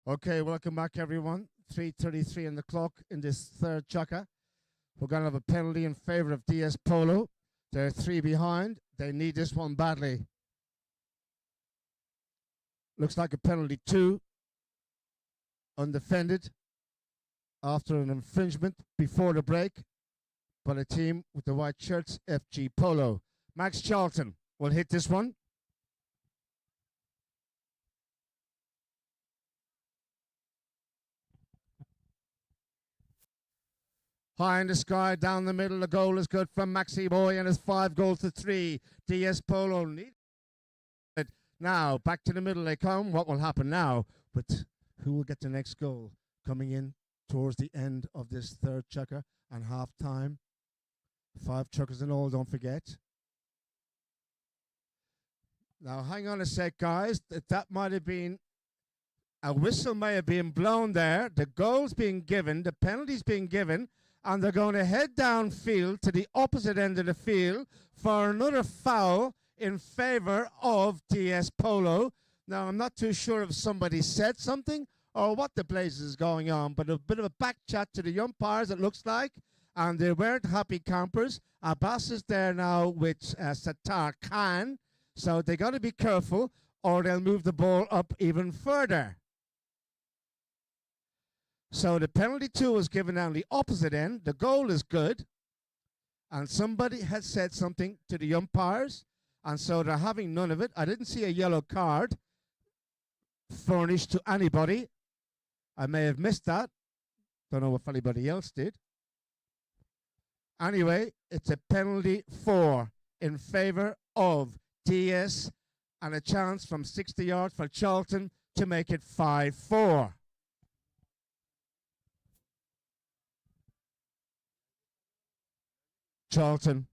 Okay, welcome back, everyone. 3:33 on the clock in this third chukker. We're going to have a penalty in favor of DS Polo. They're 3 behind. They need this one badly. Looks like a penalty 2. Undefended after an infringement before the break by the team with the white shirts, FG Polo. Max Charlton will hit this one. High in the sky, down the middle, the goal is good from Maxi Boy, and it's 5-3. DS Polo need it. Now, back to the middle they come. What will happen now? But who will get the next goal? Coming in towards the end of this third chukker and half time. 5 chukkers in all, don't forget. Now, hang on a sec, guys. That might have been A whistle may have been blown there. The goal's being given. The penalty's being given. And they're going to head downfield to the opposite end of the field for another foul in favor of DS Polo. Now, I'm not too sure if somebody said something or what the place is going on, but a bit of a back chat to the umpires, it looks like, and they weren't happy campers. Abbas is there now with Sattar Khan, so they got to be careful or they'll move the ball up even further. So the penalty 2 was given down the opposite end. The goal is good. And somebody had said something to the umpires. And so they're having none of it. I didn't see a yellow card furnished to anybody. I may have missed that. Don't know if anybody else did. Anyway, it's a penalty 4 in favor of DS and a chance from 60 yards for Charlton to make it 5-4. Charlton,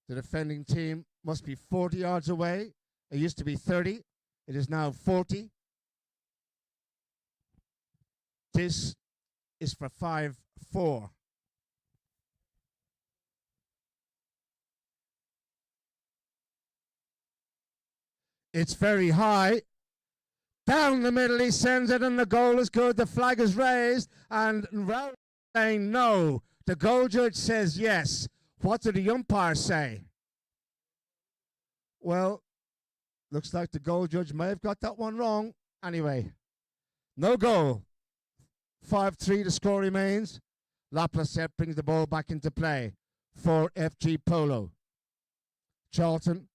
the defending team, must be 40 yards away. It used to be 30. It is now 40. This is for 5-4. It's very high. Down the middle he sends it and the goal is good. The flag is raised and Raul saying no. The goal judge says yes. What did the umpire say? Well, looks like the goal judge may have got that one wrong. Anyway, no goal. 5-3 the score remains. Laplace brings the ball back into play for FG Polo. Charlton,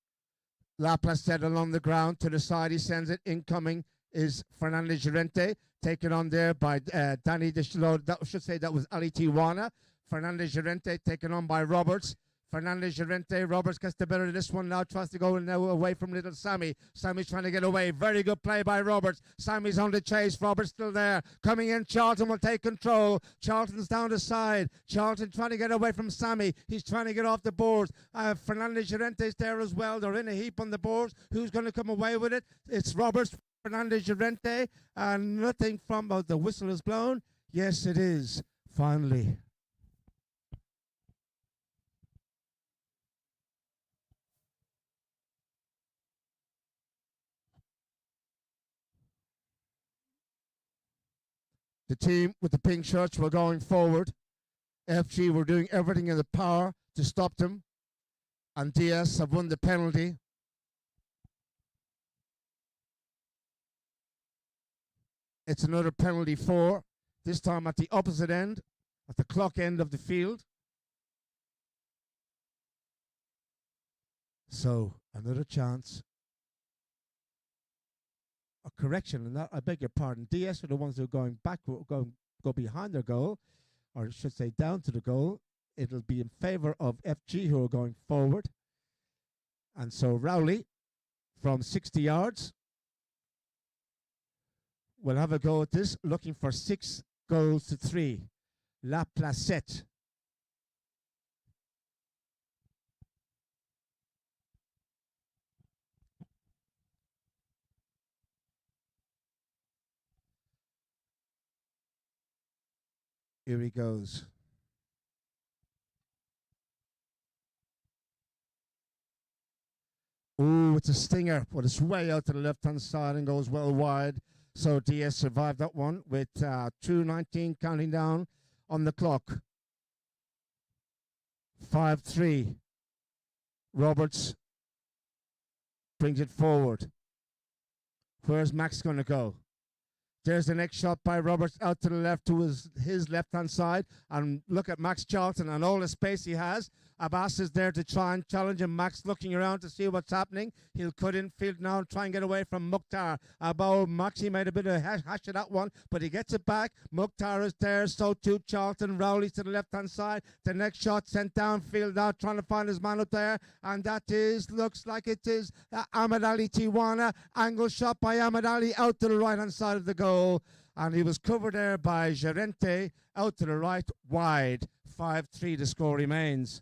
Laplace along the ground to the side. He sends it. Incoming is Fernandez Llorente, taken on there by Danny Deschlo. That should say that was Ali Tijuana. Fernandez Llorente taken on by Roberts. Fernandez Llorente. Roberts gets the better of this one now. Tries to go now away from little Sammy. Sammy's trying to get away. Very good play by Roberts. Sammy's on the chase. Roberts still there. Coming in. Charlton will take control. Charlton's down the side. Charlton trying to get away from Sammy. He's trying to get off the boards. Fernandez Llorente's there as well. They're in a heap on the boards. Who's going to come away with it? It's Roberts. Fernandez Llorente. And nothing from the whistle is blown. Yes, it is. Finally. The team with the pink shirts were going forward. FG were doing everything in their power to stop them. And DS have won the penalty. It's another penalty 4, this time at the opposite end, at the clock end of the field. So, another chance. A correction, and that, I beg your pardon. DS are the ones who are going back, go behind their goal, or I should say down to the goal. It'll be in favor of FG who are going forward. And so Rowley, from 60 yards, will have a go at this, looking for 6 goals to 3. La Placette. Here he goes. Ooh, it's a stinger, but it's way out to the left-hand side and goes well wide. So DS survived that one with 2:19 counting down on the clock. 5-3. Roberts brings it forward. Where's Max going to go? There's the next shot by Roberts out to the left to his left-hand side. And look at Max Charlton and all the space he has. Abbas is there to try and challenge him. Max looking around to see what's happening. He'll cut in field now and try and get away from Mukhtar. Maxi made a bit of a hash of that one, but he gets it back. Mukhtar is there, so too Charlton. Rowley's to the left-hand side. The next shot sent downfield now, trying to find his man up there. And that is, looks like it is Ahmed Ali Tijuana. Angle shot by Ahmed Ali out to the right-hand side of the goal. And he was covered there by Llorente out to the right, wide. 5-3 the score remains.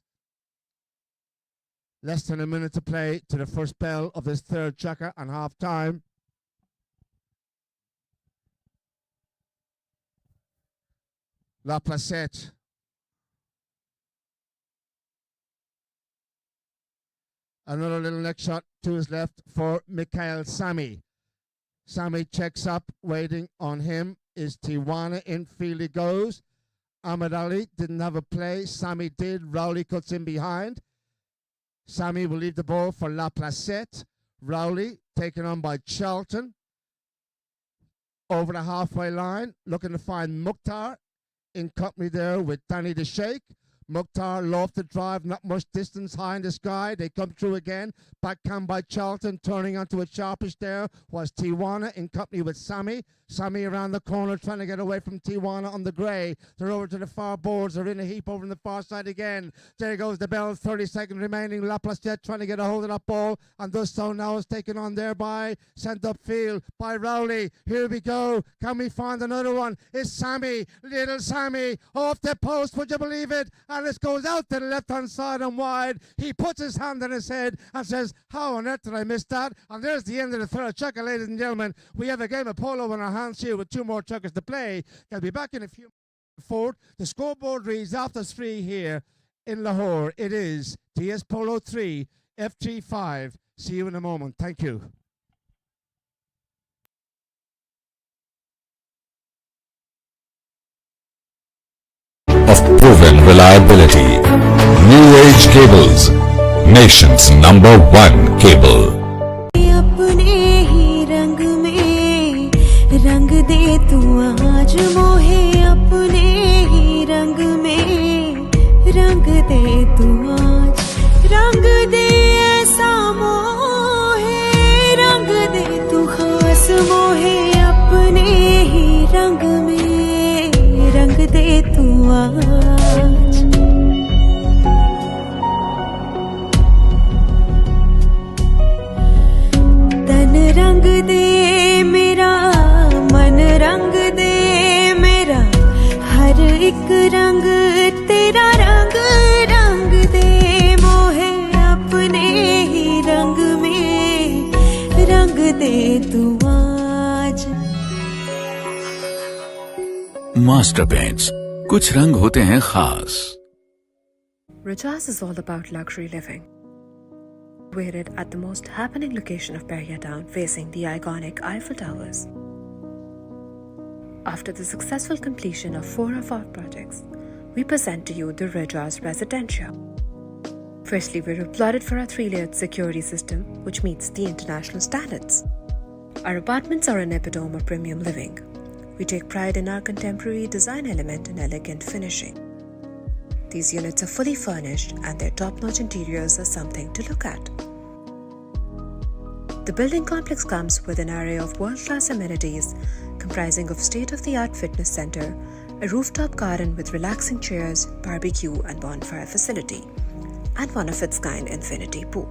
Less than a minute to play to the first bell of this third checker and half time. La Placette. Another little neck shot to his left for Mikhail Sami. Sami checks up, waiting on him is Tijuana. Infield he goes. Ahmed Ali didn't have a play. Sami did. Rowley cuts in behind. Sami will leave the ball for La Placette. Rowley taken on by Charlton. Over the halfway line, looking to find Mukhtar in company there with Danny the Sheikh. Mukhtar lofted drive, not much distance high in the sky. They come through again. Backhand by Charlton, turning onto a sharpish there was Tijuana in company with Sami. Sami around the corner trying to get away from Tijuana on the grey. They're over to the far boards. They're in a heap over on the far side again. There goes the bell. 30 seconds remaining. La Placette trying to get a hold of that ball. And does so now is taken on there by sent upfield by Rowley. Here we go. Can we find another one? It's Sami. Little Sami off the post. Would you believe it? And it goes out to the left-hand side and wide. He puts his hand on his head and says, how on earth did I miss that? And there's the end of the third checker, ladies and gentlemen. We have a game of polo in our hands here with 2 more checkers to play. They'll be back in a few minutes. Fourth. The scoreboard reads after 3 here in Lahore. It is DS Polo 3, F3 5. See you in a moment. Thank you. Of proven reliability. New Age Cables, nation's #1 cable. अपने ही रंग में रंग दे तू आज मोहे अपने ही रंग में रंग दे तू आज रंग दे ऐसा मोहे रंग दे तू खास मोहे अपने ही रंग में रंग दे तू आज तन रंग दे मेरा मन रंग दे मेरा हर एक रंग तेरा रंग रंग दे मोहे अपने ही रंग में रंग दे तू आज मास्टर पेंट्स, कुछ रंग होते हैं खास. Rajaz is all about luxury living. Located at the most happening location of Bahia Town, facing the iconic Eiffel Towers. After the successful completion of 4 of our projects, we present to you the Rajaz Residential. Firstly, we're applauded for our 3-layered security system, which meets the international standards. Our apartments are an epitome of premium living. We take pride in our contemporary design element and elegant finishing. These units are fully furnished and their top-notch interiors are something to look at. The building complex comes with an array of world-class amenities comprising of state-of-the-art fitness center, a rooftop garden with relaxing chairs, barbecue and bonfire facility, and one of its kind infinity pool.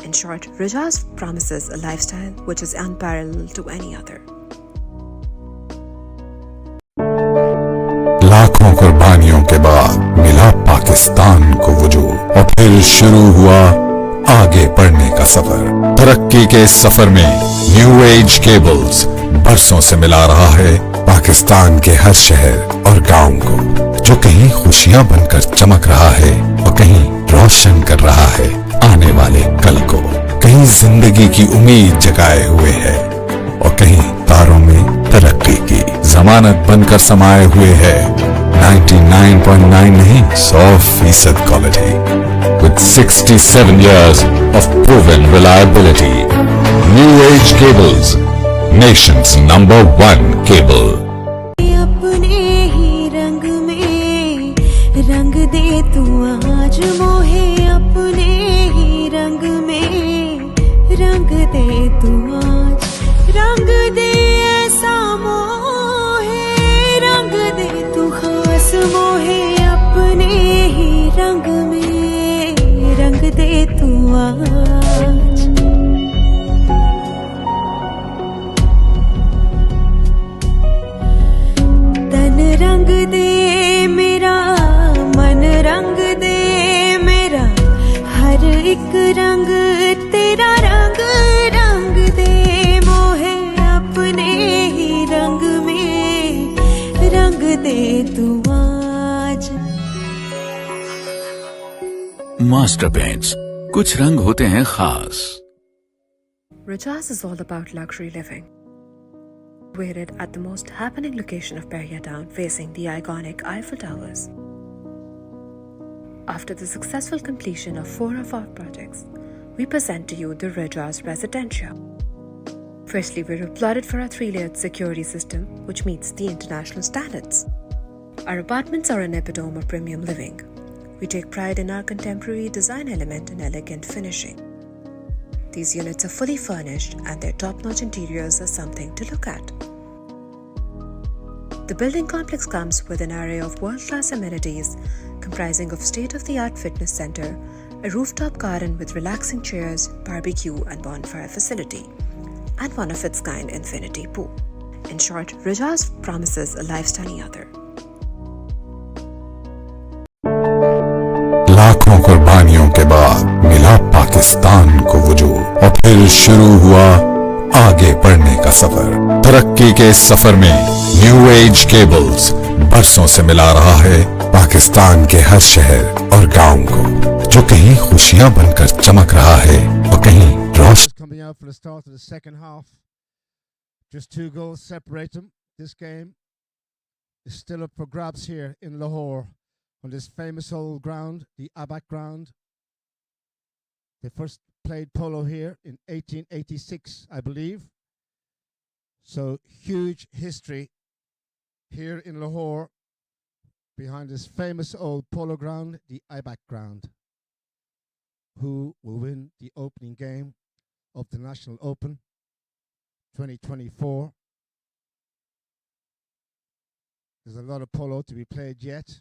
In short, Rajaz promises a lifestyle which is unparalleled to any other. लाखों कुर्बानियों के बाद मिला पाकिस्तान को वजूद और फिर शुरू हुआ आगे बढ़ने का सफर. तरक्की के इस सफर में न्यू एज केबल्स बरसों से मिला रहा है पाकिस्तान के हर शहर और गांव को, जो कहीं खुशियां बनकर चमक रहा है और कहीं रोशन कर रहा है आने वाले कल को. कहीं जिंदगी की उम्मीद जगाए हुए है और कहीं तारों में तरक्की की जमानत बनकर समाये हुए है 99.9 नहीं 100% quality. With 67 years of proven reliability, New Age Cables, nation's #1 cable. अपने ही रंग में रंग दे तू आज मोहे अपने ही रंग में रंग दे तू आज रंग दे ऐसा मोहे रंग दे तू खास मोहे अपने ही रंग में रंग दे तू आज तन रंग दे मेरा मन रंग दे मेरा हर एक रंग तेरा रंग रंग दे मोहे अपने ही रंग में रंग दे तू आज मास्टर पेंट्स, कुछ रंग होते हैं खास। Rajaz is all about luxury living. Located at the most happening location of Bahia Town, facing the iconic Eiffel Towers. After the successful completion of 4 of our projects, we present to you the Rajaz Residential. Firstly, we're applauded for our 3-layered security system, which meets the international standards. Our apartments are an epitome of premium living. We take pride in our contemporary design element and elegant finishing. These units are fully furnished and their top-notch interiors are something to look at. The building complex comes with an array of world-class amenities comprising of state-of-the-art fitness center, a rooftop garden with relaxing chairs, barbecue and bonfire facility, and one of its kind infinity pool. In short, Rajaz promises a lifestyle other. लाखों कुर्बानियों के बाद मिला पाकिस्तान को वजूद और फिर शुरू हुआ आगे बढ़ने का सफर। तरक्की के इस सफर में न्यू एज केबल्स बरसों से मिला रहा है पाकिस्तान के हर शहर और गांव को, जो कहीं खुशियां बनकर चमक रहा है और कहीं रोशनी। Coming out for the start of the second half. Just 2 goals separate them. This game is still up for grabs here in Lahore on this famous old ground, the Abak ground. They first played polo here in 1886, I believe. So huge history here in Lahore behind this famous old polo ground, the Abak ground. Who will win the opening game of the National Open 2024? There's a lot of polo to be played yet.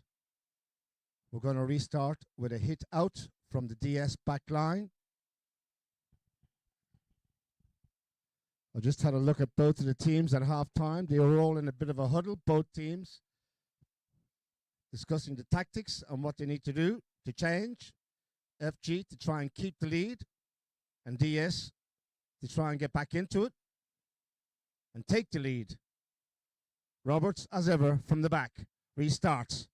We're going to restart with a hit out from the DS back line. I just had a look at both of the teams at half-time. They were all in a bit of a huddle, both teams, discussing the tactics and what they need to do to change. FG to try and keep the lead, and DS to try and get back into it and take the lead. Roberts, as ever, from the back, restarts.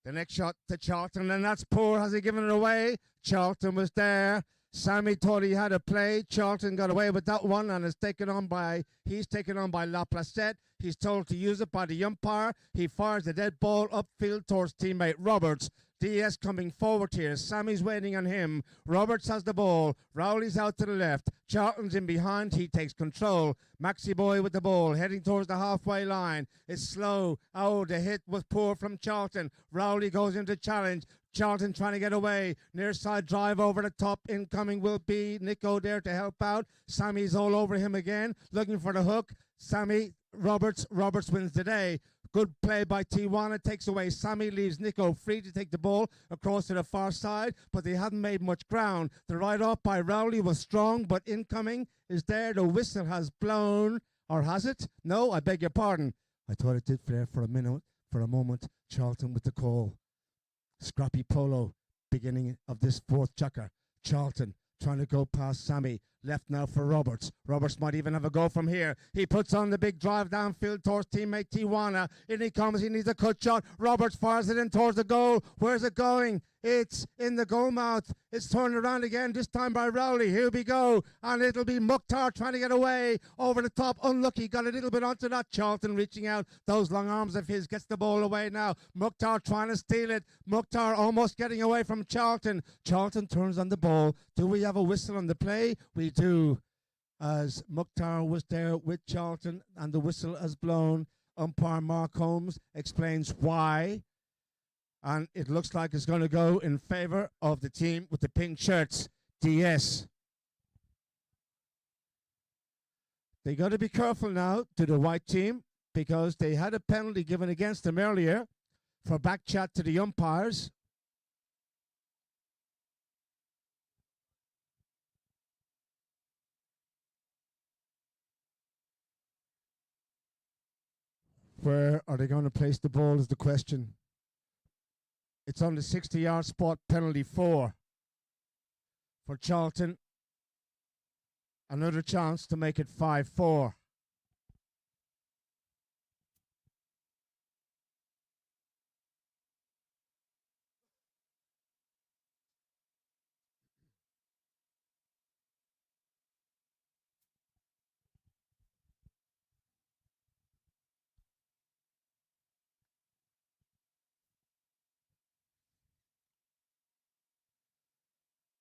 The next shot to Charlton, and that's poor. Has he given it away? Charlton was there. Sammy thought he had a play. Charlton got away with that one and he's taken on by La Placette. He's told to use it by the umpire. He fires the dead ball upfield towards teammate Roberts. DS coming forward here. Sammy's waiting on him. Roberts has the ball. Rowley's out to the left. Charlton's in behind. He takes control. Maxi Boy with the ball, heading towards the halfway line. It's slow. Oh, the hit was poor from Charlton. Rowley goes into challenge. Charlton trying to get away. Near side drive over the top. Incoming will be Nico there to help out. Sammy's all over him again, looking for the hook. Sammy, Roberts wins the day. Good play by Tijuana, takes away Sammy, leaves Nico free to take the ball across to the far side, but they hadn't made much ground. The ride off by Rowley was strong, but incoming is there. The whistle has blown, or has it? No, I beg your pardon. I thought it did there for a moment. Charlton with the call. Scrappy Polo, beginning of this fourth chukker. Charlton trying to go past Sammy. Left now for Roberts. Roberts might even have a go from here. He puts on the big drive downfield towards teammate Tijuana. In he comes. He needs a cut shot. Roberts fires it in towards the goal. Where's it going? It's in the goal mouth. It's turned around again, this time by Rowley. Here we go. And it'll be Mukhtar trying to get away over the top. Unlucky. Got a little bit onto that. Charlton reaching out. Those long arms of his. Gets the ball away now. Mukhtar trying to steal it. Mukhtar almost getting away from Charlton. Charlton turns on the ball. Do we have a whistle on the play? We do. As Mukhtar was there with Charlton and the whistle has blown. Umpire Mark Holmes explains why. And it looks like it's going to go in favor of the team with the pink shirts, DS. They got to be careful now to the white team because they had a penalty given against them earlier for back chat to the umpires. Where are they going to place the ball is the question. It's on the 60-yard spot, penalty 4 for Charlton. Another chance to make it 5-4.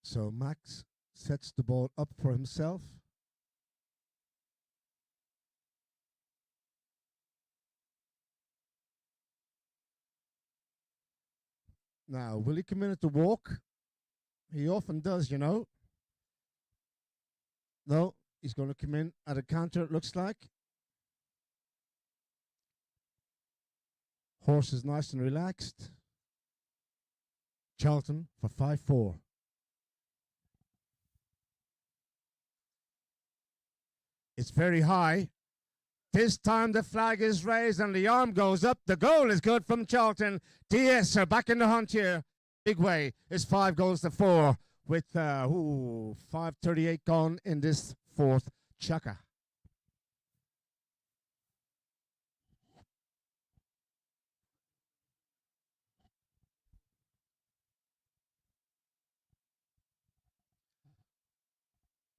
So Max sets the ball up for himself. Now, will he come in at the walk? He often does, you know. No, he's going to come in at a counter, it looks like. Horse is nice and relaxed. Charlton for 5-4. It's very high. This time the flag is raised and the arm goes up. The goal is good from Charlton. DS are back in the hunt here. Big way. It's 5-4 with 5:38 gone in this fourth chukka.